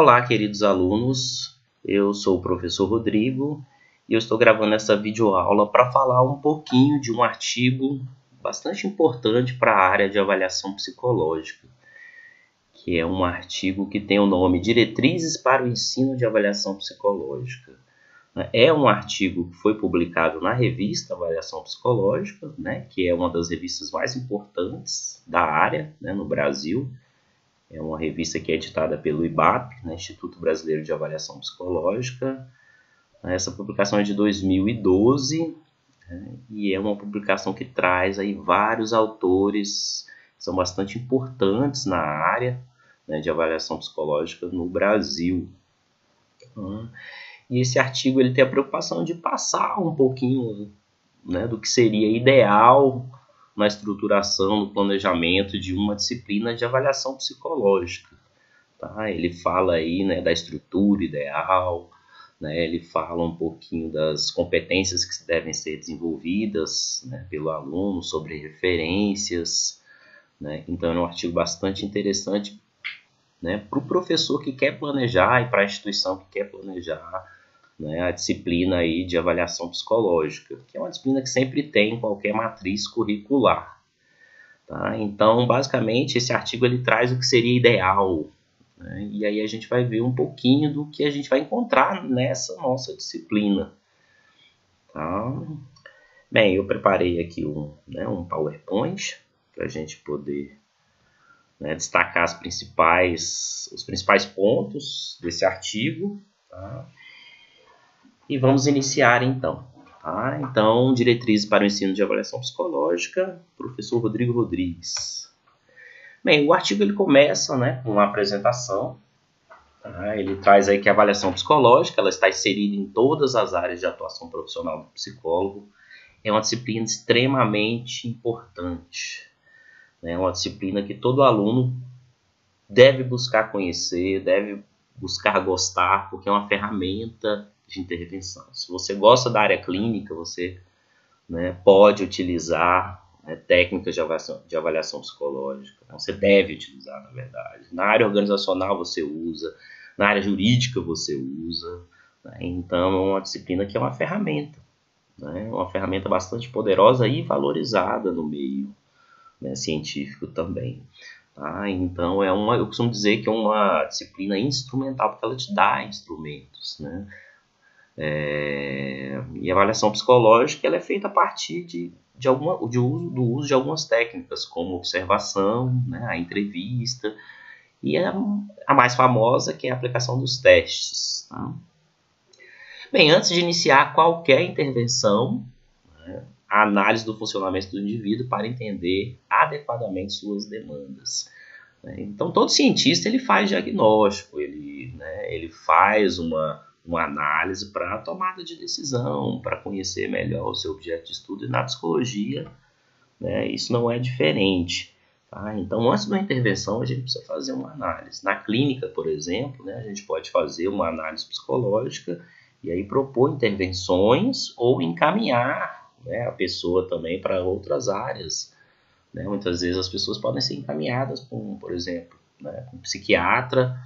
Olá, queridos alunos, eu sou o professor Rodrigo e eu estou gravando essa videoaula para falar um pouquinho de um artigo bastante importante para a área de avaliação psicológica, que é um artigo que tem o nome Diretrizes para o Ensino de Avaliação Psicológica. É um artigo que foi publicado na revista Avaliação Psicológica, que é uma das revistas mais importantes da área, no Brasil. É uma revista que é editada pelo IBAP, Instituto Brasileiro de Avaliação Psicológica. Essa publicação é de 2012 e é uma publicação que traz aí vários autores que são bastante importantes na área de avaliação psicológica no Brasil. E esse artigo ele tem a preocupação de passar um pouquinho do que seria ideal na estruturação, no planejamento de uma disciplina de avaliação psicológica. Tá? Ele fala aí da estrutura ideal, ele fala um pouquinho das competências que devem ser desenvolvidas pelo aluno, sobre referências. Então é um artigo bastante interessante para o professor que quer planejar e para a instituição que quer planejar a disciplina aí de avaliação psicológica, que é uma disciplina que sempre tem em qualquer matriz curricular. Tá? Então, basicamente, esse artigo ele traz o que seria ideal, e aí a gente vai ver um pouquinho do que a gente vai encontrar nessa nossa disciplina. Tá? Bem, eu preparei aqui um PowerPoint para a gente poder destacar os principais pontos desse artigo. Tá? E vamos iniciar então. Tá? Então, diretrizes para o ensino de avaliação psicológica, professor Rodrigo Rodrigues. Bem, o artigo ele começa com uma apresentação. Tá? Ele traz aí que a avaliação psicológica ela está inserida em todas as áreas de atuação profissional do psicólogo. É uma disciplina extremamente importante. É uma disciplina que todo aluno deve buscar conhecer, deve buscar gostar, porque é uma ferramenta de intervenção. Se você gosta da área clínica, você pode utilizar técnicas de avaliação psicológica. Você deve utilizar, na verdade. Na área organizacional você usa, na área jurídica você usa. Então é uma disciplina que é uma ferramenta. Uma ferramenta bastante poderosa e valorizada no meio científico também. Tá? Então eu costumo dizer que é uma disciplina instrumental, porque ela te dá instrumentos. E a avaliação psicológica ela é feita a partir do uso de algumas técnicas, como observação, a entrevista, e a mais famosa que é a aplicação dos testes. Tá? Bem, antes de iniciar qualquer intervenção, a análise do funcionamento do indivíduo para entender adequadamente suas demandas. Então, todo cientista ele faz diagnóstico, ele faz uma análise para a tomada de decisão, para conhecer melhor o seu objeto de estudo, e na psicologia isso não é diferente. Tá? Então, antes de uma intervenção, a gente precisa fazer uma análise. Na clínica, por exemplo, a gente pode fazer uma análise psicológica e aí propor intervenções ou encaminhar a pessoa também para outras áreas. Muitas vezes as pessoas podem ser encaminhadas, por exemplo, um psiquiatra,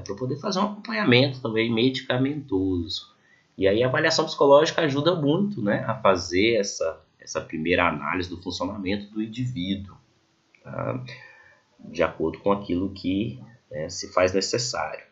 para poder fazer um acompanhamento também medicamentoso. E aí a avaliação psicológica ajuda muito a fazer essa primeira análise do funcionamento do indivíduo, tá? De acordo com aquilo que se faz necessário.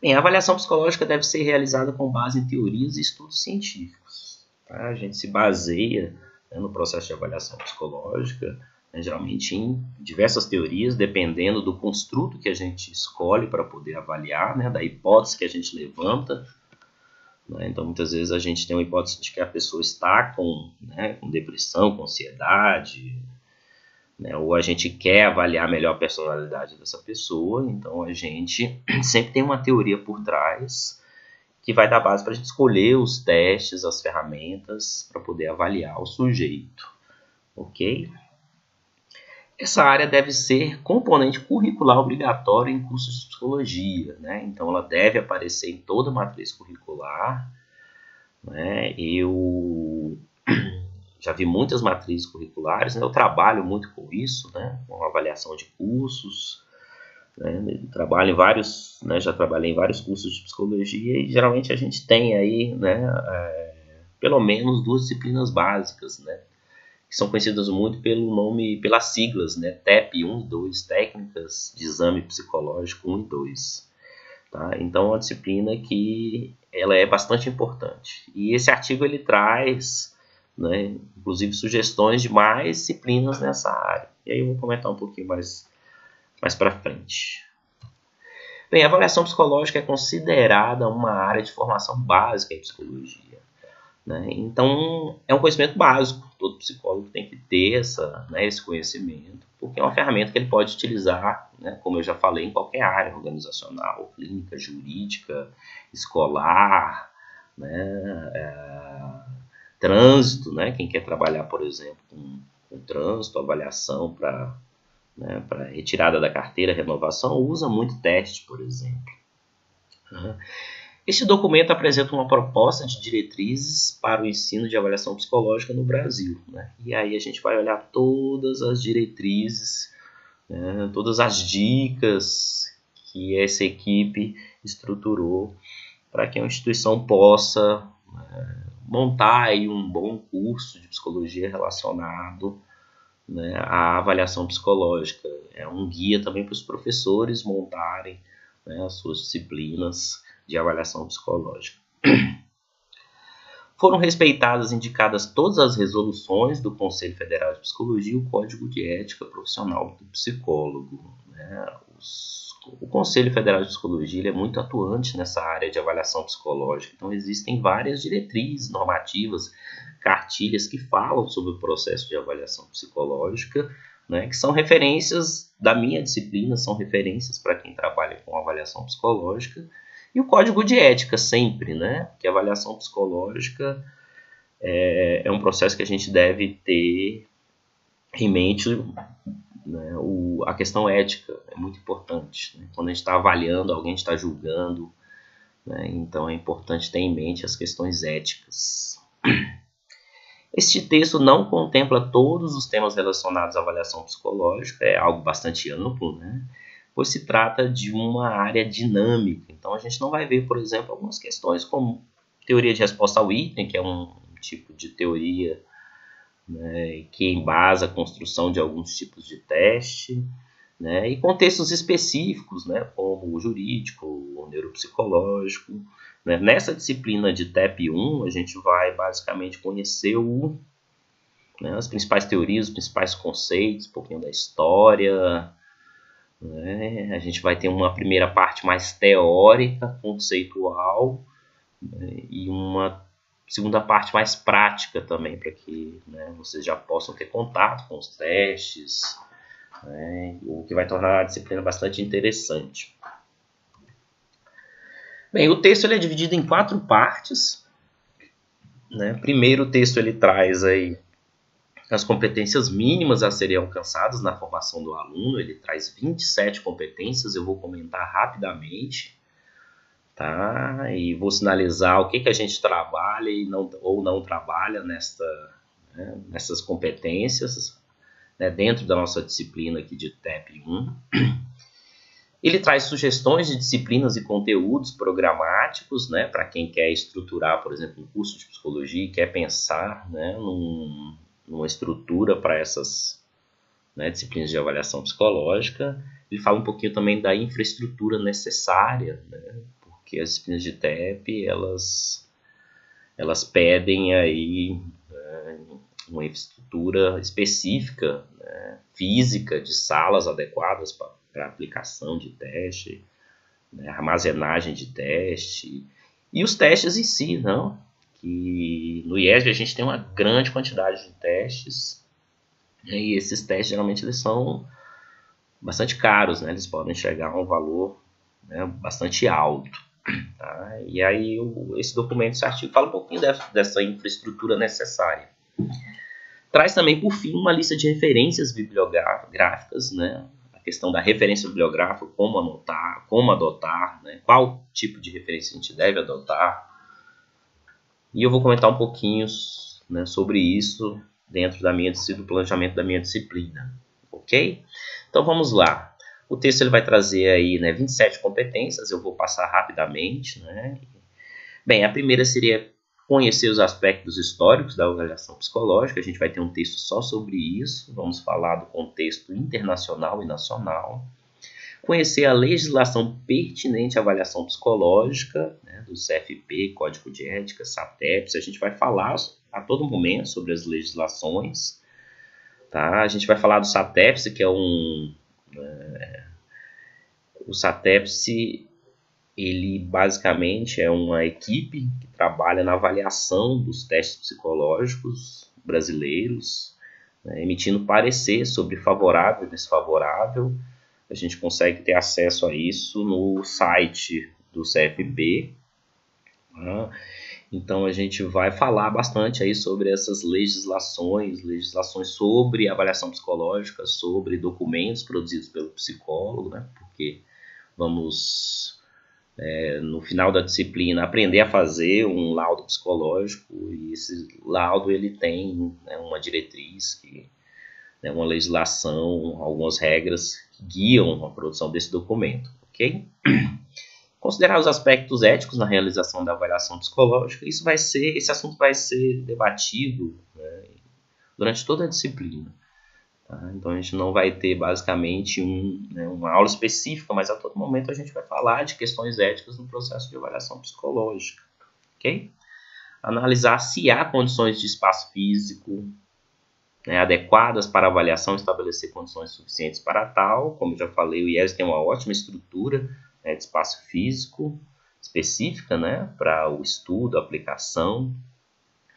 Bem, a avaliação psicológica deve ser realizada com base em teorias e estudos científicos. Tá? A gente se baseia no processo de avaliação psicológica, geralmente em diversas teorias, dependendo do construto que a gente escolhe para poder avaliar, da hipótese que a gente levanta. Então, muitas vezes a gente tem uma hipótese de que a pessoa está com depressão, com ansiedade, ou a gente quer avaliar melhor a personalidade dessa pessoa, então a gente sempre tem uma teoria por trás que vai dar base para a gente escolher os testes, as ferramentas para poder avaliar o sujeito. Ok? Essa área deve ser componente curricular obrigatório em cursos de psicologia. Então, ela deve aparecer em toda matriz curricular. Eu já vi muitas matrizes curriculares, eu trabalho muito com isso, com avaliação de cursos. né? Trabalho em vários, né, já trabalhei em vários cursos de psicologia e geralmente a gente tem aí, né, pelo menos 2 disciplinas básicas, né, que são conhecidas muito pelo nome, pelas siglas, né, TEP 1 e 2, Técnicas de Exame Psicológico 1 e 2. Tá? Então é uma disciplina que ela é bastante importante. E esse artigo ele traz, né, inclusive sugestões de mais disciplinas nessa área. E aí eu vou comentar um pouquinho mais para frente. Bem, a avaliação psicológica é considerada uma área de formação básica em psicologia, né? Então, é um conhecimento básico. Todo psicólogo tem que ter esse conhecimento, porque é uma ferramenta que ele pode utilizar, né, como eu já falei, em qualquer área organizacional, clínica, jurídica, escolar, né, trânsito, né, quem quer trabalhar, por exemplo, com trânsito, avaliação para retirada da carteira, renovação, usa muito teste, por exemplo. Este documento apresenta uma proposta de diretrizes para o ensino de avaliação psicológica no Brasil, né? E aí a gente vai olhar todas as diretrizes, né, todas as dicas que essa equipe estruturou para que a instituição possa montar aí um bom curso de psicologia relacionado, né, à avaliação psicológica. É um guia também para os professores montarem, né, as suas disciplinas de avaliação psicológica. Foram respeitadas e indicadas todas as resoluções do Conselho Federal de Psicologia e o Código de Ética Profissional do Psicólogo, né? O Conselho Federal de Psicologia ele é muito atuante nessa área de avaliação psicológica, então existem várias diretrizes normativas, cartilhas que falam sobre o processo de avaliação psicológica, né, que são referências da minha disciplina, são referências para quem trabalha com avaliação psicológica. E o código de ética sempre, né? Que a avaliação psicológica é um processo que a gente deve ter em mente, né? A questão ética é muito importante, né? Quando a gente está avaliando, alguém está julgando, né? Então é importante ter em mente as questões éticas. Este texto não contempla todos os temas relacionados à avaliação psicológica, é algo bastante amplo, né? Pois se trata de uma área dinâmica. Então a gente não vai ver, por exemplo, algumas questões como teoria de resposta ao item, que é um tipo de teoria, né, que embasa a construção de alguns tipos de teste, né, e contextos específicos, né, como o jurídico, o neuropsicológico. Né. Nessa disciplina de TEP1, a gente vai basicamente conhecer as principais teorias, os principais conceitos, um pouquinho da história, né? A gente vai ter uma primeira parte mais teórica, conceitual, né? E uma segunda parte mais prática também, para que, né, vocês já possam ter contato com os testes, né? O que vai tornar a disciplina bastante interessante. Bem, o texto ele é dividido em 4 partes. Né? Primeiro, o texto ele traz aí as competências mínimas a serem alcançadas na formação do aluno. Ele traz 27 competências, eu vou comentar rapidamente, tá? E vou sinalizar o que a gente trabalha ou não trabalha nessas competências, né, dentro da nossa disciplina aqui de TEP1. Ele traz sugestões de disciplinas e conteúdos programáticos, né, para quem quer estruturar, por exemplo, um curso de psicologia e quer pensar, né, numa estrutura para essas, né, disciplinas de avaliação psicológica. Ele fala um pouquinho também da infraestrutura necessária, né, porque as disciplinas de TEP, elas pedem aí, né, uma infraestrutura específica, né, física, de salas adequadas para aplicação de teste, né, armazenagem de teste, e os testes em si, não? Que no IESB a gente tem uma grande quantidade de testes, e esses testes geralmente eles são bastante caros, né? Eles podem chegar a um valor, né, bastante alto. Tá? E aí esse documento, esse artigo, fala um pouquinho dessa infraestrutura necessária. Traz também, por fim, uma lista de referências bibliográficas, né? A questão da referência bibliográfica, como anotar, como adotar, né? Qual tipo de referência a gente deve adotar. E eu vou comentar um pouquinho, né, sobre isso dentro do planejamento da minha disciplina. Ok? Então vamos lá. O texto ele vai trazer aí, né, 27 competências, eu vou passar rapidamente, né? Bem, a primeira seria conhecer os aspectos históricos da avaliação psicológica. A gente vai ter um texto só sobre isso. Vamos falar do contexto internacional e nacional. Conhecer a legislação pertinente à avaliação psicológica, né, do CFP, Código de Ética, SATEPS. A gente vai falar a todo momento sobre as legislações. Tá? A gente vai falar do SATEPS, que é o SATEPS, ele basicamente é uma equipe que trabalha na avaliação dos testes psicológicos brasileiros, né, emitindo parecer sobre favorável e desfavorável. A gente consegue ter acesso a isso no site do CFP. Né? Então a gente vai falar bastante aí sobre essas legislações sobre avaliação psicológica, sobre documentos produzidos pelo psicólogo, né? Porque vamos, no final da disciplina, aprender a fazer um laudo psicológico, e esse laudo ele tem, né, uma diretriz, uma legislação, algumas regras que guiam a produção desse documento, ok? Considerar os aspectos éticos na realização da avaliação psicológica. Esse assunto vai ser debatido, né, durante toda a disciplina. Tá? Então a gente não vai ter basicamente uma aula específica, mas a todo momento a gente vai falar de questões éticas no processo de avaliação psicológica. Okay? Analisar se há condições de espaço físico, né, adequadas para avaliação, estabelecer condições suficientes para tal. Como eu já falei, o IES tem uma ótima estrutura, né, de espaço físico específica, né, para o estudo, a aplicação,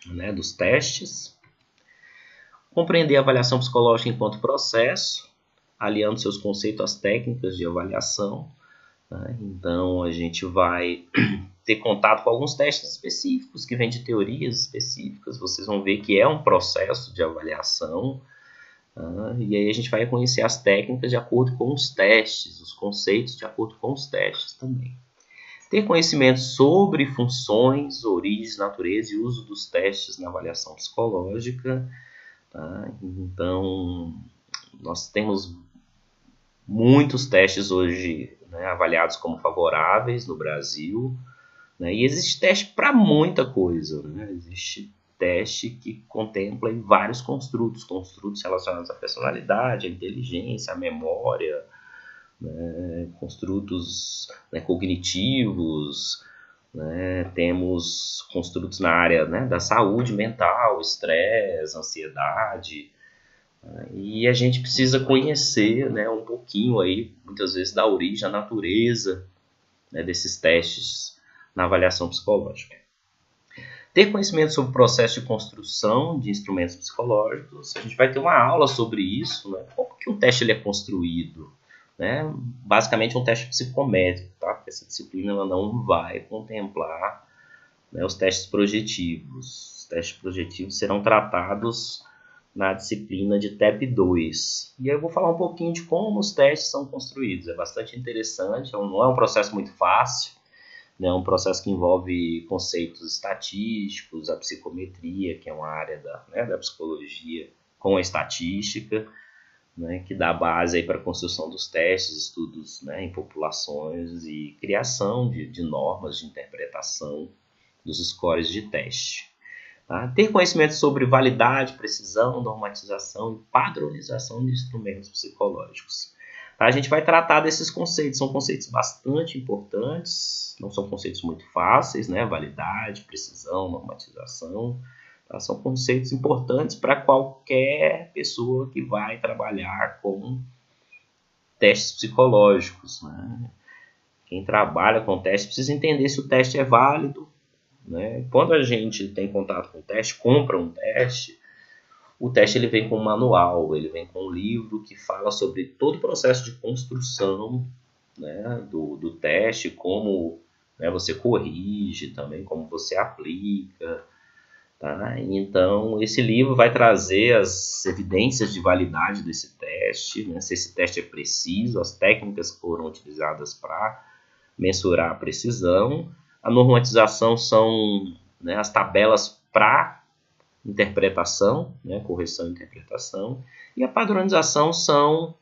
né, dos testes. Compreender a avaliação psicológica enquanto processo, aliando seus conceitos às técnicas de avaliação. Né? Então, a gente vai ter contato com alguns testes específicos que vêm de teorias específicas. Vocês vão ver que é um processo de avaliação. E aí a gente vai conhecer as técnicas de acordo com os testes, os conceitos de acordo com os testes também. Ter conhecimento sobre funções, origens, natureza e uso dos testes na avaliação psicológica. Tá? Então, nós temos muitos testes hoje, né, avaliados como favoráveis no Brasil, né? E existe teste para muita coisa. Né? Existe teste que contempla vários construtos relacionados à personalidade, à inteligência, à memória, né? Construtos, né, cognitivos. Né? Temos construtos na área, né, da saúde mental, estresse, ansiedade, e a gente precisa conhecer, né, um pouquinho aí, muitas vezes, da origem, a natureza, né, desses testes na avaliação psicológica. Ter conhecimento sobre o processo de construção de instrumentos psicológicos. A gente vai ter uma aula sobre isso, né? Como que um teste ele é construído, né? Basicamente um teste psicométrico, tá? Porque essa disciplina ela não vai contemplar, né, os testes projetivos. Os testes projetivos serão tratados na disciplina de TEP 2. E aí eu vou falar um pouquinho de como os testes são construídos. É bastante interessante, não é um processo muito fácil, né? É um processo que envolve conceitos estatísticos, a psicometria, que é uma área da psicologia com a estatística, né, que dá base para a construção dos testes, estudos, né, em populações e criação de normas de interpretação dos scores de teste. Tá? Ter conhecimento sobre validade, precisão, normatização e padronização de instrumentos psicológicos. Tá? A gente vai tratar desses conceitos, são conceitos bastante importantes, não são conceitos muito fáceis, né? Validade, precisão, normatização. Tá? São conceitos importantes para qualquer pessoa que vai trabalhar com testes psicológicos. Né? Quem trabalha com teste precisa entender se o teste é válido. Né? Quando a gente tem contato com o teste, compra um teste, o teste ele vem com um manual, ele vem com um livro que fala sobre todo o processo de construção, né, do teste, como, né, você corrige também, como você aplica. Tá? Então, esse livro vai trazer as evidências de validade desse teste, né, se esse teste é preciso, as técnicas que foram utilizadas para mensurar a precisão. A normatização são, né, as tabelas para interpretação, né, correção e interpretação. E a padronização são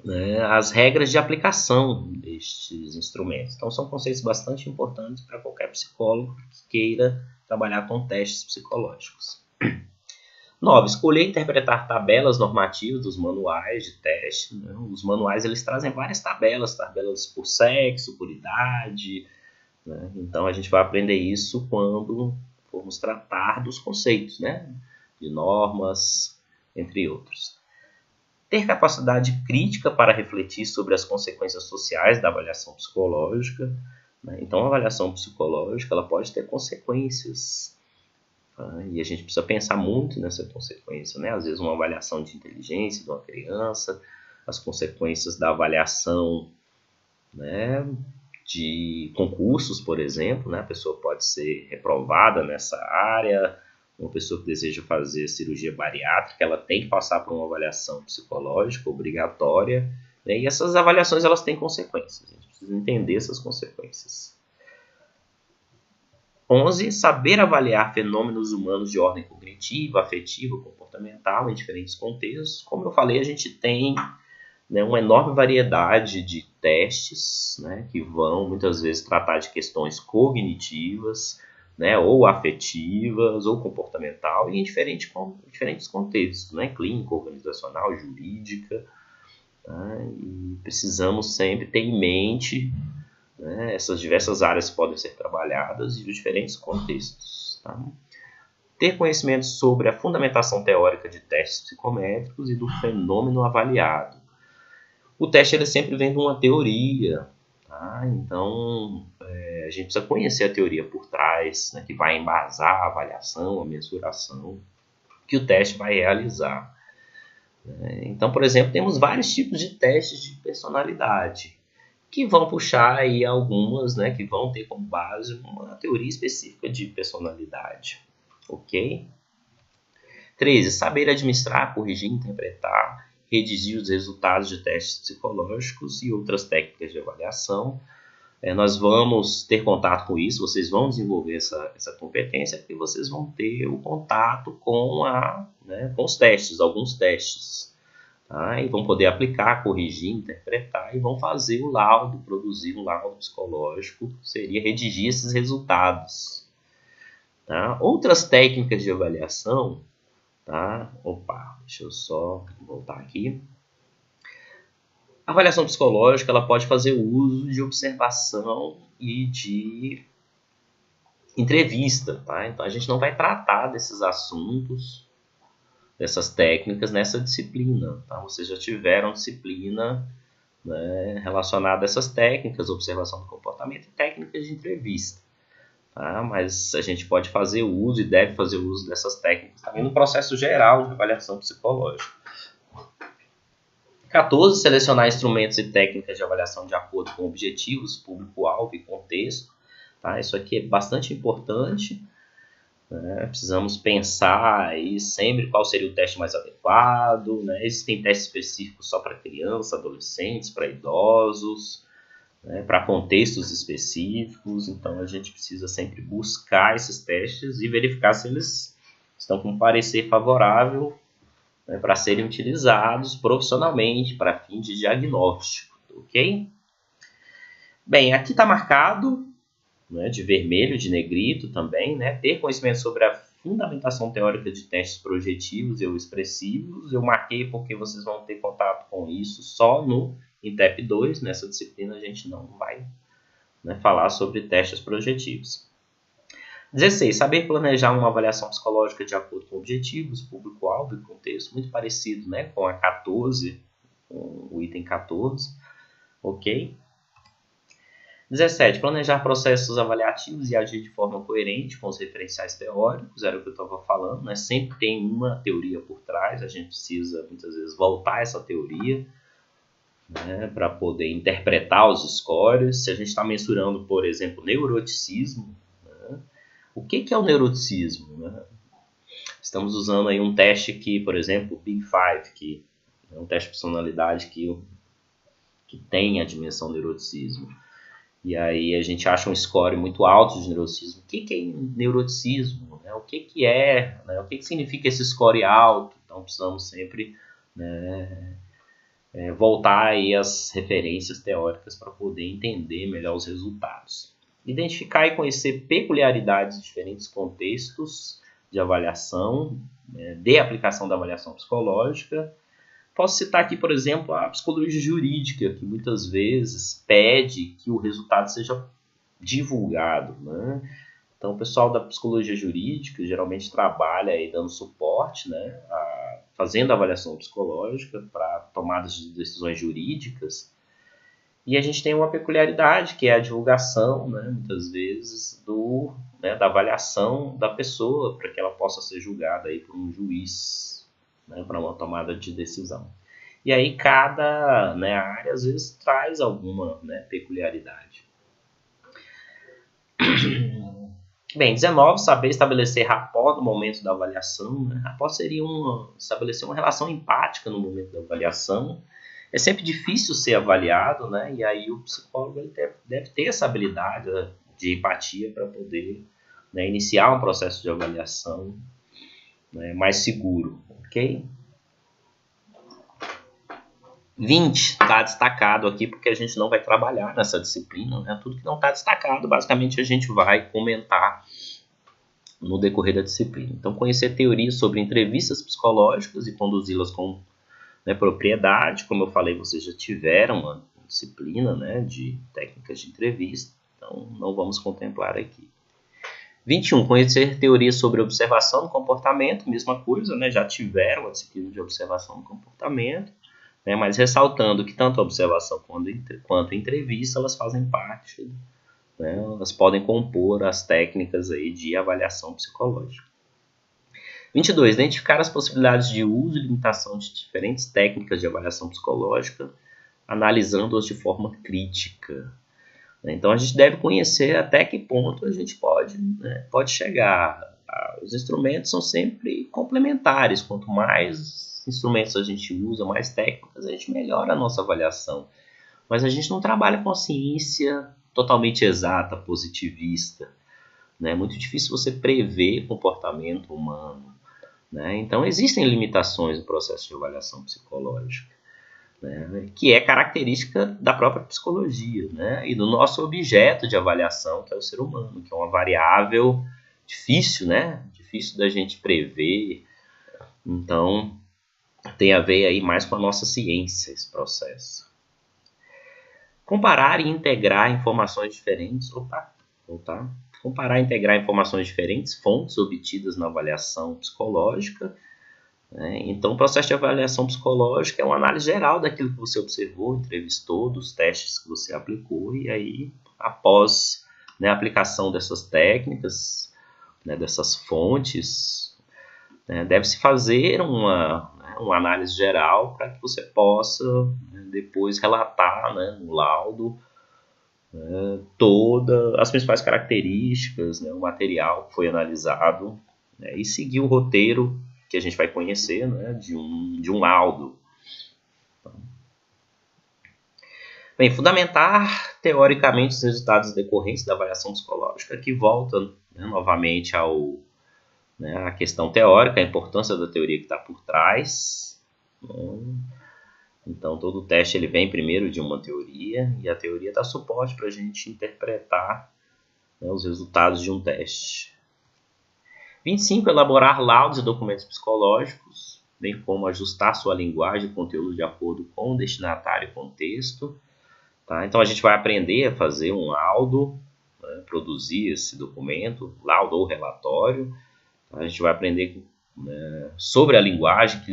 né, as regras de aplicação destes instrumentos. Então, são conceitos bastante importantes para qualquer psicólogo que queira trabalhar com testes psicológicos. 9. Escolher e interpretar tabelas normativas dos manuais de teste. Né? Os manuais eles trazem várias tabelas por sexo, por idade. Né? Então, a gente vai aprender isso quando formos tratar dos conceitos, né? De normas, entre outros. Ter capacidade crítica para refletir sobre as consequências sociais da avaliação psicológica. Né? Então, a avaliação psicológica ela pode ter consequências. Tá? E a gente precisa pensar muito nessa consequência. Né? Às vezes, uma avaliação de inteligência de uma criança, as consequências da avaliação, né, de concursos, por exemplo. Né? A pessoa pode ser reprovada nessa área. Uma pessoa que deseja fazer cirurgia bariátrica, ela tem que passar por uma avaliação psicológica obrigatória, né? E essas avaliações elas têm consequências. A gente precisa entender essas consequências. 11. Saber avaliar fenômenos humanos de ordem cognitiva, afetiva, comportamental em diferentes contextos. Como eu falei, a gente tem, né, uma enorme variedade de testes, né, que vão muitas vezes tratar de questões cognitivas, né, ou afetivas, ou comportamental, e em diferentes contextos, né, clínico, organizacional, jurídica. Tá? E precisamos sempre ter em mente, né, essas diversas áreas que podem ser trabalhadas e os diferentes contextos. Tá? Ter conhecimento sobre a fundamentação teórica de testes psicométricos e do fenômeno avaliado. O teste ele sempre vem de uma teoria, tá? Então a gente precisa conhecer a teoria por trás, né, que vai embasar a avaliação, a mensuração que o teste vai realizar. Então, por exemplo, temos vários tipos de testes de personalidade que vão puxar aí algumas, né, que vão ter como base uma teoria específica de personalidade. Ok? 13. Saber administrar, corrigir, interpretar, redigir os resultados de testes psicológicos e outras técnicas de avaliação. Nós vamos ter contato com isso, vocês vão desenvolver essa competência, porque vocês vão ter o contato com, com os testes, alguns testes. Tá? E vão poder aplicar, corrigir, interpretar e vão fazer o laudo, produzir um laudo psicológico, que seria redigir esses resultados. Tá? Outras técnicas de avaliação, tá? Deixa eu só voltar aqui. A avaliação psicológica ela pode fazer uso de observação e de entrevista. Tá? Então, a gente não vai tratar desses assuntos, dessas técnicas nessa disciplina. Tá? Vocês já tiveram disciplina, né, relacionada a essas técnicas, observação do comportamento e técnicas de entrevista. Tá? Mas a gente pode fazer uso e deve fazer uso dessas técnicas também no processo geral de avaliação psicológica. 14. Selecionar instrumentos e técnicas de avaliação de acordo com objetivos, público-alvo e contexto. Tá? Isso aqui é bastante importante. Né? Precisamos pensar aí sempre qual seria o teste mais adequado. Né? Existem testes específicos só para crianças, adolescentes, para idosos, né? Para contextos específicos. Então, a gente precisa sempre buscar esses testes e verificar se eles estão com um parecer favorável, né, para serem utilizados profissionalmente para fim de diagnóstico, ok? Bem, aqui está marcado, né, de vermelho, de negrito também, né, ter conhecimento sobre a fundamentação teórica de testes projetivos ou expressivos. Eu marquei porque vocês vão ter contato com isso só no INTEP 2, nessa disciplina a gente não vai, né, falar sobre testes projetivos. 16. Saber planejar uma avaliação psicológica de acordo com objetivos, público-alvo e contexto, muito parecido, né, com a 14, com o item 14, ok? 17. Planejar processos avaliativos e agir de forma coerente com os referenciais teóricos, era o que eu estava falando, né? Sempre tem uma teoria por trás, a gente precisa muitas vezes voltar essa teoria, né, para poder interpretar os scores. Se a gente está mensurando, por exemplo, neuroticismo, o que é o neuroticismo? Né? Estamos usando aí um teste que, por exemplo, o Big Five, que é um teste de personalidade que tem a dimensão neuroticismo. E aí a gente acha um score muito alto de neuroticismo. O que é neuroticismo? Né? O que é? Né? O que significa esse score alto? Então precisamos sempre, né, voltar aí às referências teóricas para poder entender melhor os resultados. Identificar e conhecer peculiaridades de diferentes contextos de avaliação, de aplicação da avaliação psicológica. Posso citar aqui, por exemplo, a psicologia jurídica, que muitas vezes pede que o resultado seja divulgado, né? Então, o pessoal da psicologia jurídica geralmente trabalha aí dando suporte, né, fazendo avaliação psicológica para tomadas de decisões jurídicas. E a gente tem uma peculiaridade, que é a divulgação, né, muitas vezes, da avaliação da pessoa, para que ela possa ser julgada aí por um juiz, né, para uma tomada de decisão. E aí cada, né, área, às vezes, traz alguma, né, peculiaridade. Bem, 19, saber estabelecer rapport no momento da avaliação. Né? Rapport seria estabelecer uma relação empática no momento da avaliação. É sempre difícil ser avaliado, né? E aí o psicólogo ele deve ter essa habilidade de empatia para poder, né, iniciar um processo de avaliação, né, mais seguro, ok? 20 está destacado aqui porque a gente não vai trabalhar nessa disciplina, né? Tudo que não está destacado, basicamente a gente vai comentar no decorrer da disciplina. Então, conhecer teorias sobre entrevistas psicológicas e conduzi-las com, né, propriedade. Como eu falei, vocês já tiveram uma disciplina, né, de técnicas de entrevista, então não vamos contemplar aqui. 21, conhecer teorias sobre observação do comportamento, mesma coisa, né, já tiveram a disciplina de observação do comportamento. Né, mas ressaltando que tanto a observação quanto a entrevista, elas fazem parte, né, elas podem compor as técnicas aí de avaliação psicológica. 22. Identificar as possibilidades de uso e limitação de diferentes técnicas de avaliação psicológica, analisando-as de forma crítica. Então, a gente deve conhecer até que ponto a gente pode chegar. Os instrumentos são sempre complementares, quanto mais instrumentos a gente usa, mais técnicas, a gente melhora a nossa avaliação. Mas a gente não trabalha com a ciência totalmente exata, positivista. Né? É muito difícil você prever comportamento humano. Né? Então, existem limitações no processo de avaliação psicológica, né? Que é característica da própria psicologia, né? E do nosso objeto de avaliação, que é o ser humano, que é uma variável difícil, né? Difícil da gente prever. Então, tem a ver aí mais com a nossa ciência esse processo. Comparar e integrar informações diferentes. Comparar e integrar informações diferentes, fontes obtidas na avaliação psicológica. Né? Então, o processo de avaliação psicológica é uma análise geral daquilo que você observou, entrevistou, dos testes que você aplicou, e aí, após, né, a aplicação dessas técnicas, né, dessas fontes, né, deve-se fazer uma análise geral para que você possa, né, depois relatar, né, no laudo, né, todas as principais características, né, o material que foi analisado, né, e seguir o roteiro que a gente vai conhecer, né, de um laudo. Bem, fundamentar teoricamente os resultados decorrentes da avaliação psicológica, que volta, né, novamente à questão teórica, a importância da teoria que está por trás. Né? Então, todo teste ele vem primeiro de uma teoria, e a teoria dá suporte para a gente interpretar, né, os resultados de um teste. 25. Elaborar laudos e documentos psicológicos, bem como ajustar sua linguagem e conteúdo de acordo com o destinatário e contexto. Tá? Então, a gente vai aprender a fazer um laudo, né, produzir esse documento, laudo ou relatório. A gente vai aprender, né, sobre a linguagem,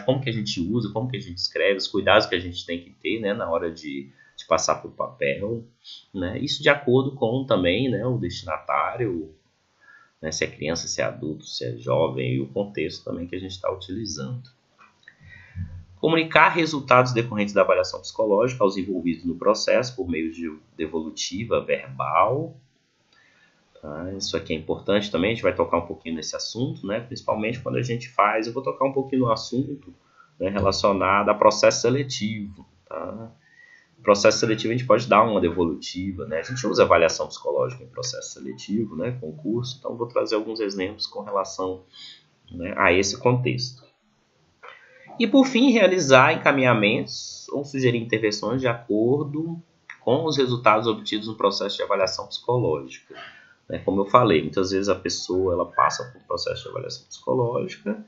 como que a gente usa, como que a gente escreve, os cuidados que a gente tem que ter, né, na hora de passar para o papel. Né? Isso de acordo com também, né, o destinatário, né, se é criança, se é adulto, se é jovem, e o contexto também que a gente está utilizando. Comunicar resultados decorrentes da avaliação psicológica aos envolvidos no processo por meio de devolutiva verbal. Tá? Isso aqui é importante também, a gente vai tocar um pouquinho nesse assunto, né? Principalmente quando a gente faz, eu vou tocar um pouquinho no assunto, né, relacionado a processo seletivo. Tá? Processo seletivo a gente pode dar uma devolutiva, né? A gente usa avaliação psicológica em processo seletivo, né, concurso, então vou trazer alguns exemplos com relação, né, a esse contexto. E, por fim, realizar encaminhamentos ou sugerir intervenções de acordo com os resultados obtidos no processo de avaliação psicológica. Como eu falei, muitas vezes a pessoa ela passa por um processo de avaliação psicológica,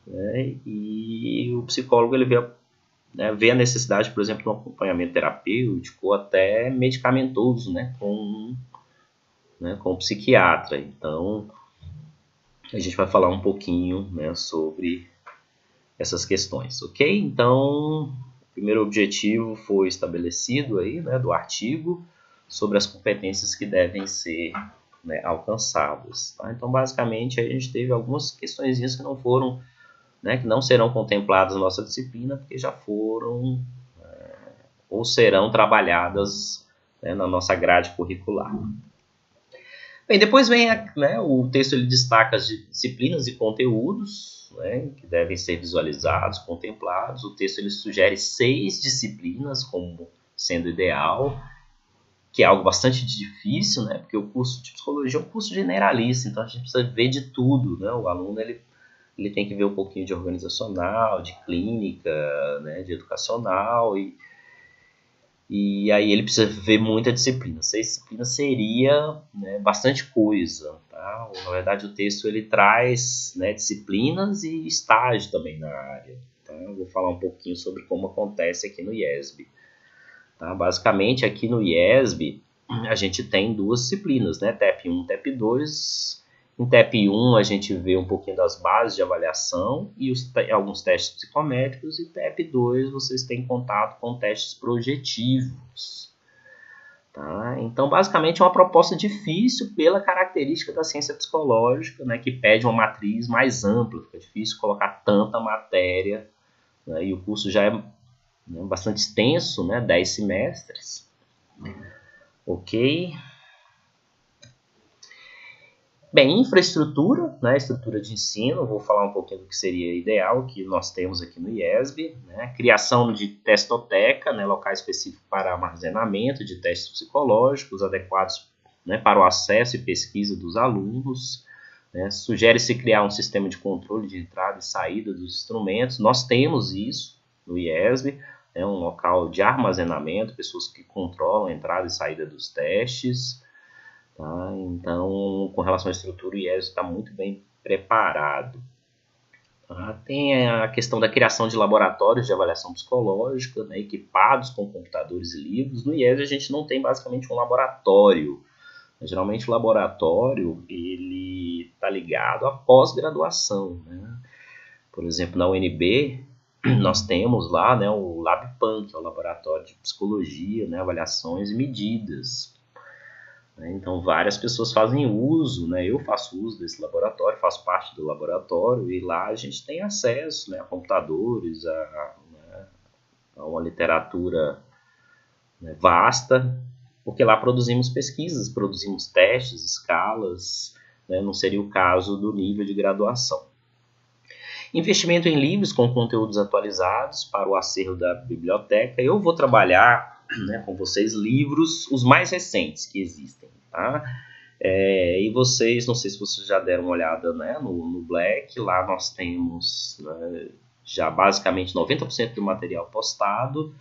né, e o psicólogo ele vê a necessidade, por exemplo, de um acompanhamento terapêutico ou até medicamentoso, com o psiquiatra. Então, a gente vai falar um pouquinho, sobre essas questões, ok? Então, o primeiro objetivo foi estabelecido aí, do artigo sobre as competências que devem ser alcançadas. Tá? Então, basicamente, a gente teve algumas questõezinhas que não foram, que não serão contempladas na nossa disciplina, porque já foram ou serão trabalhadas na nossa grade curricular. Bem, depois vem o texto, ele destaca as disciplinas e conteúdos que devem ser visualizados, contemplados. O texto ele sugere 6 disciplinas como sendo ideal, que é algo bastante difícil, porque o curso de psicologia é um curso generalista, então a gente precisa ver de tudo. O aluno ele tem que ver um pouquinho de organizacional, de clínica, de educacional, e aí ele precisa ver muita disciplina. 6 disciplinas seria bastante coisa. Tá? Na verdade, o texto ele traz disciplinas e estágio também na área. Tá? Eu vou falar um pouquinho sobre como acontece aqui no IESB. Tá? Basicamente, aqui no IESB, a gente tem 2 disciplinas, TEP 1 e TEP 2. Em TEP 1, a gente vê um pouquinho das bases de avaliação e alguns testes psicométricos. E TEP 2, vocês têm contato com testes projetivos. Tá? Então, basicamente, é uma proposta difícil pela característica da ciência psicológica, que pede uma matriz mais ampla. Fica difícil colocar tanta matéria, e o curso já é bastante extenso, 10 semestres. Ok? Bem, infraestrutura, estrutura de ensino, vou falar um pouquinho do que seria ideal, que nós temos aqui no IESB, criação de testoteca, local específico para armazenamento de testes psicológicos adequados para o acesso e pesquisa dos alunos, sugere-se criar um sistema de controle de entrada e saída dos instrumentos. Nós temos isso no IESB, um local de armazenamento, pessoas que controlam a entrada e saída dos testes. Tá? Então, com relação à estrutura, o IESB está muito bem preparado. Tá? Tem a questão da criação de laboratórios de avaliação psicológica, equipados com computadores e livros. No IESB, a gente não tem basicamente um laboratório. Geralmente, o laboratório está ligado à pós-graduação. Por exemplo, na UNB, nós temos lá o LabPan, que é o Laboratório de Psicologia, avaliações e medidas. Então, várias pessoas fazem uso, eu faço uso desse laboratório, faço parte do laboratório, e lá a gente tem acesso a computadores, a uma literatura vasta, porque lá produzimos pesquisas, produzimos testes, escalas, não seria o caso do nível de graduação. Investimento em livros com conteúdos atualizados para o acervo da biblioteca. Eu vou trabalhar com vocês livros, os mais recentes que existem. Tá? E vocês, não sei se vocês já deram uma olhada no Black, lá nós temos já basicamente 90% do material postado,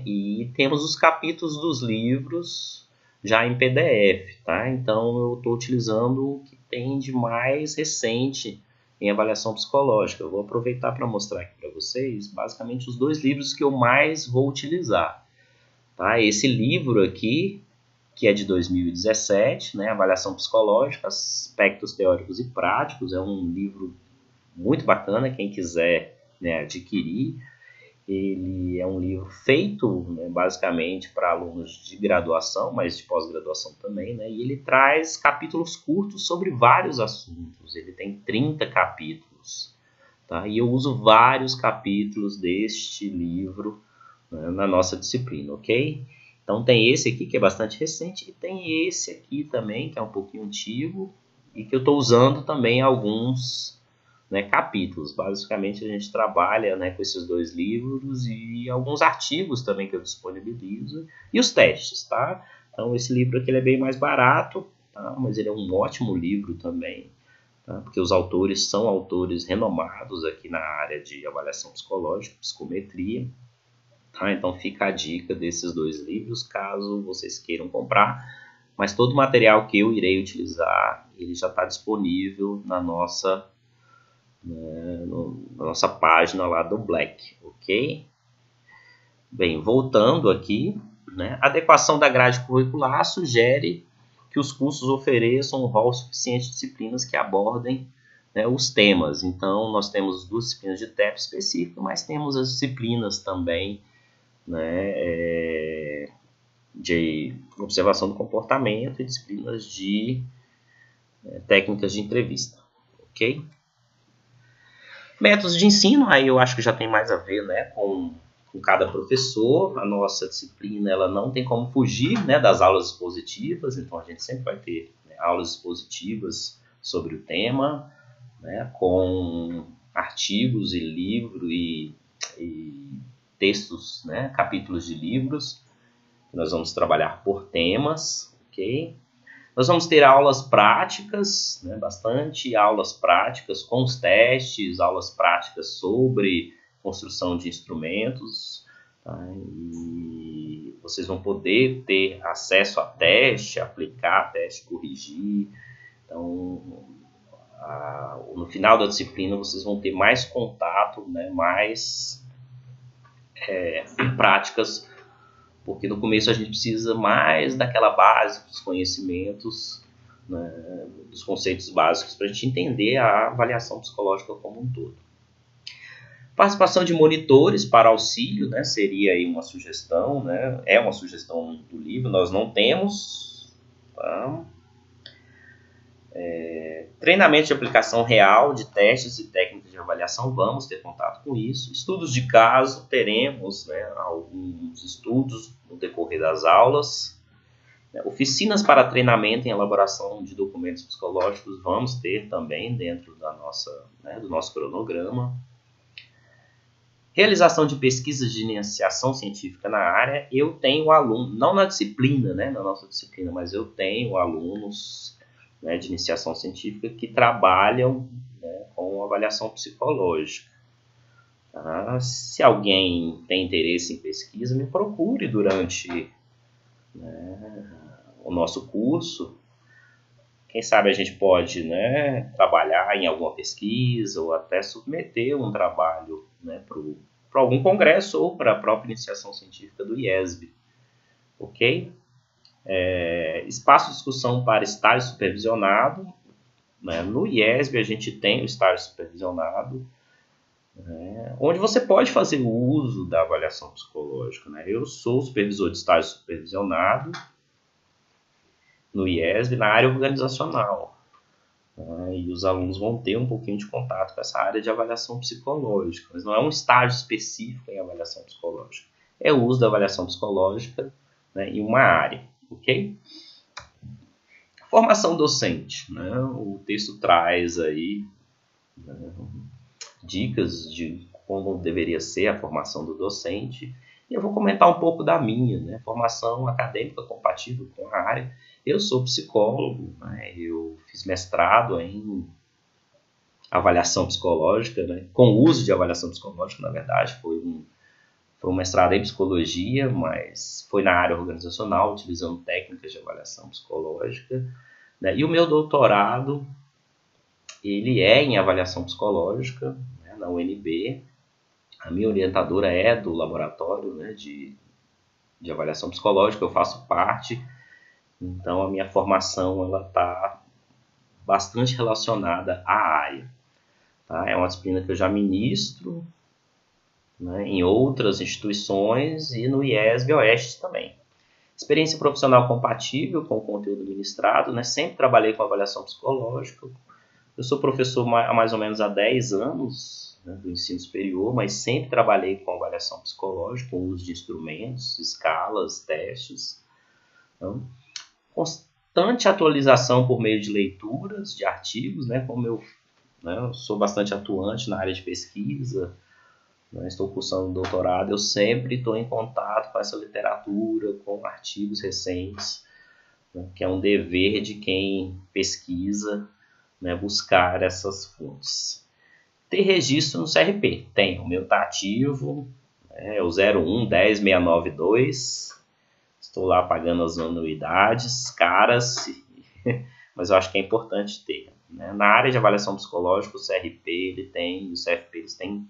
e temos os capítulos dos livros já em PDF. Tá? Então eu estou utilizando o que tem de mais recente em avaliação psicológica. Eu vou aproveitar para mostrar aqui para vocês basicamente os 2 livros que eu mais vou utilizar. Tá? Esse livro aqui, que é de 2017, Avaliação Psicológica, Aspectos Teóricos e Práticos, é um livro muito bacana, quem quiser adquirir. Ele é um livro feito basicamente para alunos de graduação, mas de pós-graduação também, e ele traz capítulos curtos sobre vários assuntos. Ele tem 30 capítulos, tá? E eu uso vários capítulos deste livro na nossa disciplina, ok? Então tem esse aqui que é bastante recente e tem esse aqui também que é um pouquinho antigo e que eu estou usando também alguns capítulos. Basicamente a gente trabalha com esses 2 livros e alguns artigos também que eu disponibilizo e os testes, tá? Então esse livro aqui ele é bem mais barato, tá? Mas ele é um ótimo livro também, tá? Porque os autores são autores renomados aqui na área de avaliação psicológica, psicometria. Tá? Então fica a dica desses 2 livros, caso vocês queiram comprar. Mas todo o material que eu irei utilizar, ele já está disponível na nossa página lá do Black, ok? Bem, voltando aqui, né, a adequação da grade curricular sugere que os cursos ofereçam um rol suficiente de disciplinas que abordem, né, os temas. Então, nós temos 2 disciplinas de TEP específico, mas temos as disciplinas também, né, de observação do comportamento e disciplinas de técnicas de entrevista, ok? Métodos de ensino, aí eu acho que já tem mais a ver, né, com cada professor. A nossa disciplina ela não tem como fugir, né, das aulas expositivas, então a gente sempre vai ter, né, aulas expositivas sobre o tema, né, com artigos e livros e textos, né, capítulos de livros. Nós vamos trabalhar por temas, ok? Nós vamos ter aulas práticas, né, bastante aulas práticas com os testes, aulas práticas sobre construção de instrumentos, tá? E vocês vão poder ter acesso a teste, aplicar teste, corrigir. Então, no final da disciplina, vocês vão ter mais contato, né, mais práticas, porque no começo a gente precisa mais daquela base dos conhecimentos, né, dos conceitos básicos, para a gente entender a avaliação psicológica como um todo. Participação de monitores para auxílio, né, seria aí uma sugestão, né, é uma sugestão do livro, nós não temos. Tá? Treinamento de aplicação real de testes e técnicas de avaliação, vamos ter contato com isso. Estudos de caso, teremos, né, alguns estudos no decorrer das aulas. Oficinas para treinamento em elaboração de documentos psicológicos, vamos ter também dentro da do nosso cronograma. Realização de pesquisas de iniciação científica na área, eu tenho alunos, não na disciplina, né, na nossa disciplina, mas eu tenho alunos, né, de iniciação científica que trabalham, né, com avaliação psicológica. Tá? Se alguém tem interesse em pesquisa, me procure durante, né, o nosso curso. Quem sabe a gente pode, né, trabalhar em alguma pesquisa ou até submeter um trabalho, né, para algum congresso ou para a própria iniciação científica do IESB. Ok? Espaço de discussão para estágio supervisionado. Né? No IESB a gente tem o estágio supervisionado, né, onde você pode fazer o uso da avaliação psicológica. Né? Eu sou supervisor de estágio supervisionado no IESB na área organizacional. Né? E os alunos vão ter um pouquinho de contato com essa área de avaliação psicológica, mas não é um estágio específico em avaliação psicológica. É o uso da avaliação psicológica, né, em uma área. Ok? Formação docente. Né? O texto traz aí, né, dicas de como deveria ser a formação do docente. E eu vou comentar um pouco da minha, né? Formação acadêmica compatível com a área. Eu sou psicólogo, né? Eu fiz mestrado em avaliação psicológica, né? Com uso de avaliação psicológica, na verdade, foi um mestrado em psicologia, mas foi na área organizacional, utilizando técnicas de avaliação psicológica. Né? E o meu doutorado, ele é em avaliação psicológica, né, na UNB. A minha orientadora é do laboratório, né, de avaliação psicológica, eu faço parte. Então, a minha formação está bastante relacionada à área. Tá? É uma disciplina que eu já ministro, né, em outras instituições e no IESB Oeste também. Experiência profissional compatível com o conteúdo ministrado, né? Sempre trabalhei com avaliação psicológica. Eu sou professor há mais ou menos há 10 anos, né, do ensino superior, mas sempre trabalhei com avaliação psicológica, com uso de instrumentos, escalas, testes. Então, constante atualização por meio de leituras, de artigos, né? Como eu sou bastante atuante na área de pesquisa, estou cursando doutorado, eu sempre estou em contato com essa literatura, com artigos recentes, né, que é um dever de quem pesquisa, né, buscar essas fontes. Ter registro no CRP. Tem, o meu está ativo, é o 01106992. Estou lá pagando as anuidades caras, mas eu acho que é importante ter. Né? Na área de avaliação psicológica, o CRP e o CFP eles têm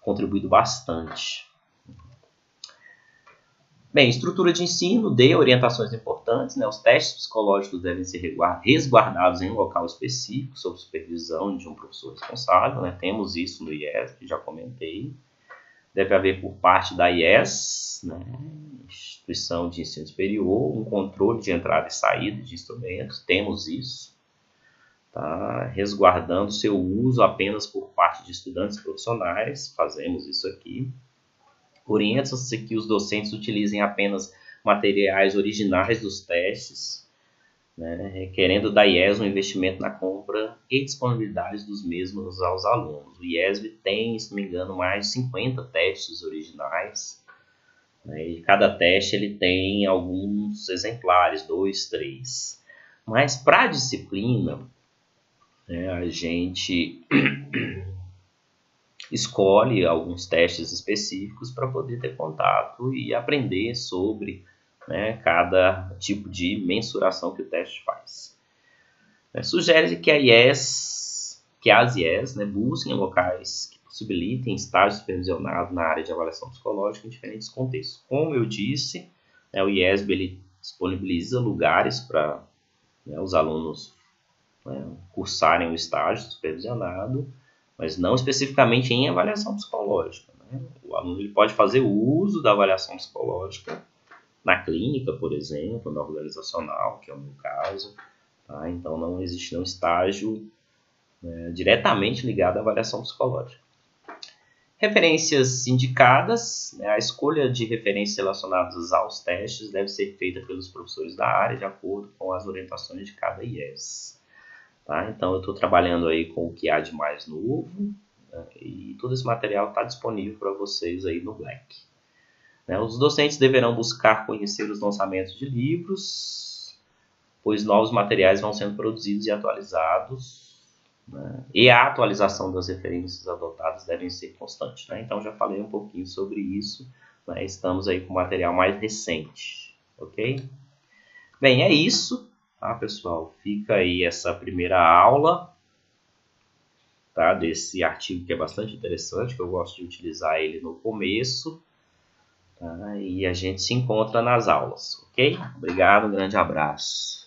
contribuído bastante. Bem, estrutura de ensino, dê orientações importantes. Né? Os testes psicológicos devem ser resguardados em um local específico, sob supervisão de um professor responsável. Né? Temos isso no IESB, já comentei. Deve haver por parte da IES, né? Instituição de Ensino Superior, um controle de entrada e saída de instrumentos. Temos isso. Tá? Resguardando seu uso apenas por parte de estudantes profissionais. Fazemos isso aqui. Orienta-se que os docentes utilizem apenas materiais originais dos testes, né, requerendo da IESB um investimento na compra e disponibilidade dos mesmos aos alunos. O IESB tem, se não me engano, mais de 50 testes originais, né, e cada teste ele tem alguns exemplares, 2, 3. Mas para a disciplina, né, a gente escolhe alguns testes específicos para poder ter contato e aprender sobre, né, cada tipo de mensuração que o teste faz. Sugere que as IES, né, busquem locais que possibilitem estágio supervisionado na área de avaliação psicológica em diferentes contextos. Como eu disse, né, o IESB ele disponibiliza lugares para, né, os alunos, né, cursarem o estágio supervisionado, mas não especificamente em avaliação psicológica. Né? O aluno ele pode fazer uso da avaliação psicológica na clínica, por exemplo, na organizacional, que é o meu caso. Tá? Então, não existe um estágio, né, diretamente ligado à avaliação psicológica. Referências indicadas. Né? A escolha de referências relacionadas aos testes deve ser feita pelos professores da área, de acordo com as orientações de cada IES. Tá? Então, eu estou trabalhando aí com o que há de mais novo, né? E todo esse material está disponível para vocês aí no Black. Né? Os docentes deverão buscar conhecer os lançamentos de livros, pois novos materiais vão sendo produzidos e atualizados, né? E a atualização das referências adotadas devem ser constantes. Né? Então, já falei um pouquinho sobre isso, né? Estamos aí com material mais recente, ok? Bem, é isso. Tá, pessoal? Fica aí essa primeira aula, tá, desse artigo que é bastante interessante, que eu gosto de utilizar ele no começo, tá, e a gente se encontra nas aulas, ok? Obrigado, um grande abraço.